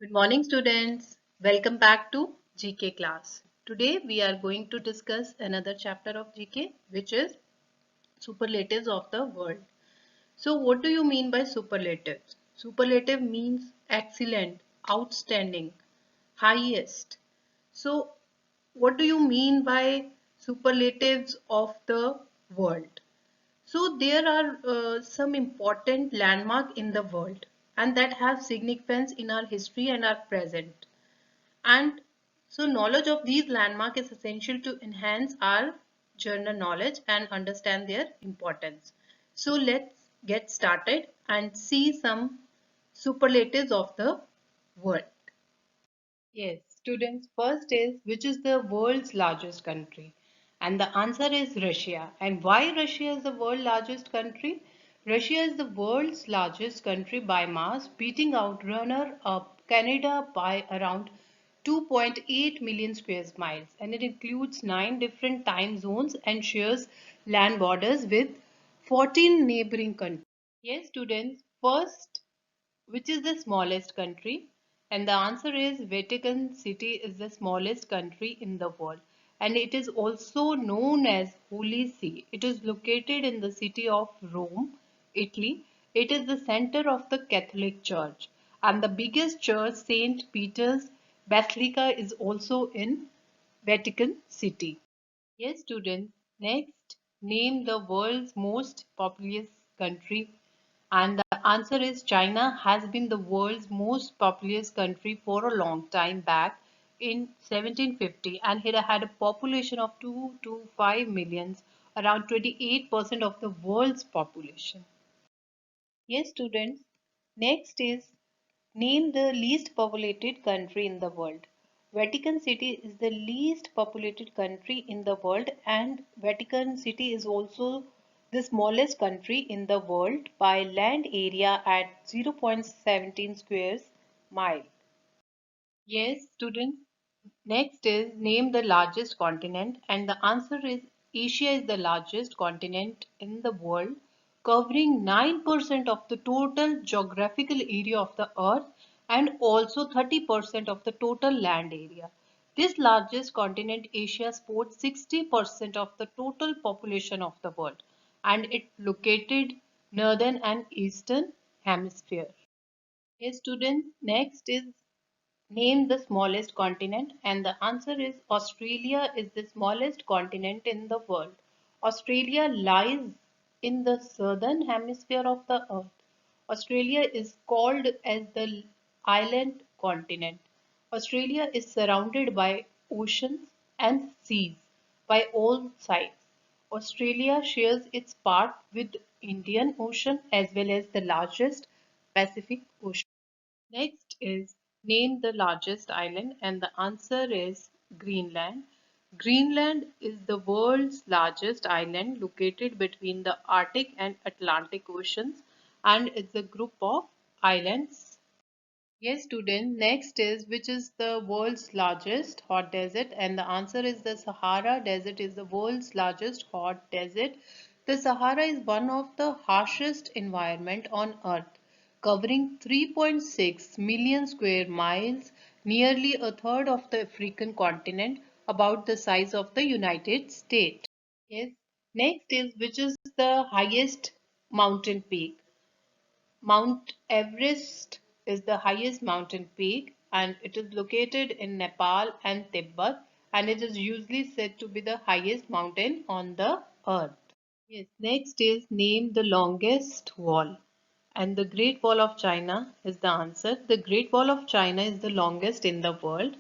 Good morning, students. Welcome back to GK class. Today we are going to discuss another chapter of GK, which is superlatives of the world. So, what do you mean by superlatives? Superlative means excellent, outstanding, highest. So, what do you mean by superlatives of the world? So there are some important landmark in the world and that have significance in our history and our present. And so knowledge of these landmark is essential to enhance our general knowledge and understand their importance. So let's get started and see some superlatives of the world. Yes, students, first is which is the world's largest country? And the answer is Russia. And why Russia is the world's largest country? Russia is the world's largest country by mass, beating out runner-up Canada by around 2.8 million square miles. And it includes 9 different time zones and shares land borders with 14 neighboring countries. Yes, students, first which is the smallest country? And the answer is Vatican City is the smallest country in the world. And it is also known as Holy See. It is located in the city of Rome, Italy. It is the center of the Catholic Church. And the biggest church, St. Peter's Basilica, is also in Vatican City. Yes, students. Next, name the world's most populous country. And the answer is China has been the world's most populous country for a long time back in 1750 and it had a population of 2 to 5 millions, around 28% of the world's population. Yes, students. Next is name the least populated country in the world. Vatican City is the least populated country in the world and Vatican City is also the smallest country in the world by land area at 0.17 square mile. Yes, students. Next is name the largest continent and the answer is Asia is the largest continent in the world covering 9% of the total geographical area of the earth and also 30% of the total land area. This largest continent Asia sports 60% of the total population of the world and it located northern and eastern hemisphere. Hey students, next is name the smallest continent and the answer is Australia is the smallest continent in the world. Australia lies in the southern hemisphere of the earth. Australia is called as the island continent. Australia is surrounded by oceans and seas by all sides. Australia shares its part with Indian Ocean as well as the largest Pacific Ocean. Next is name the largest island and the answer is Greenland. Greenland is the world's largest island located between the Arctic and Atlantic Oceans and it's a group of islands. Yes, student. Next is which is the world's largest hot desert and the answer is the Sahara Desert is the world's largest hot desert. The Sahara is one of the harshest environment on earth, covering 3.6 million square miles, nearly a third of the African continent, about the size of the United States. Yes. Next is which is the highest mountain peak. Mount Everest is the highest mountain peak and it is located in Nepal and Tibet and it is usually said to be the highest mountain on the earth. Yes, next is name the longest wall. And the Great Wall of China is the answer. The Great Wall of China is the longest in the world.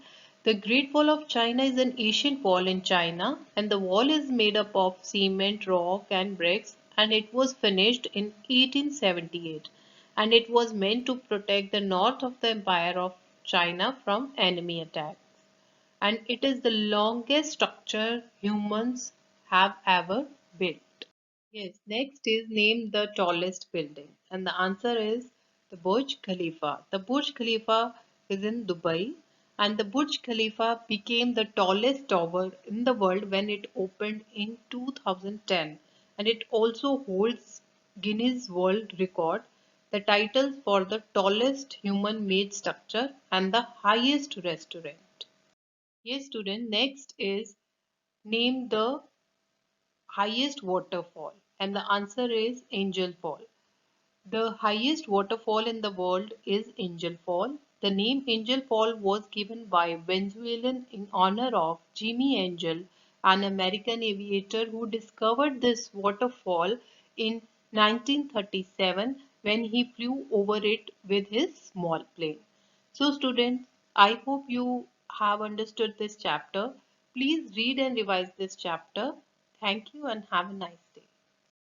The Great Wall of China is an ancient wall in China and the wall is made up of cement, rock and bricks and it was finished in 1878 and it was meant to protect the north of the Empire of China from enemy attacks. And it is the longest structure humans have ever built. Yes, next is name the tallest building. And the answer is the Burj Khalifa. The Burj Khalifa is in Dubai and the Burj Khalifa became the tallest tower in the world when it opened in 2010 and it also holds Guinness World Record the titles for the tallest human-made structure and the highest restaurant. Yes, student. Next is name the highest waterfall, and the answer is Angel Fall. The highest waterfall in the world is Angel Fall. The name Angel Fall was given by Venezuelan in honor of Jimmy Angel, an American aviator who discovered this waterfall in 1937 when he flew over it with his small plane. So students, I hope you have understood this chapter. Please read and revise this chapter. Thank you and have a nice day.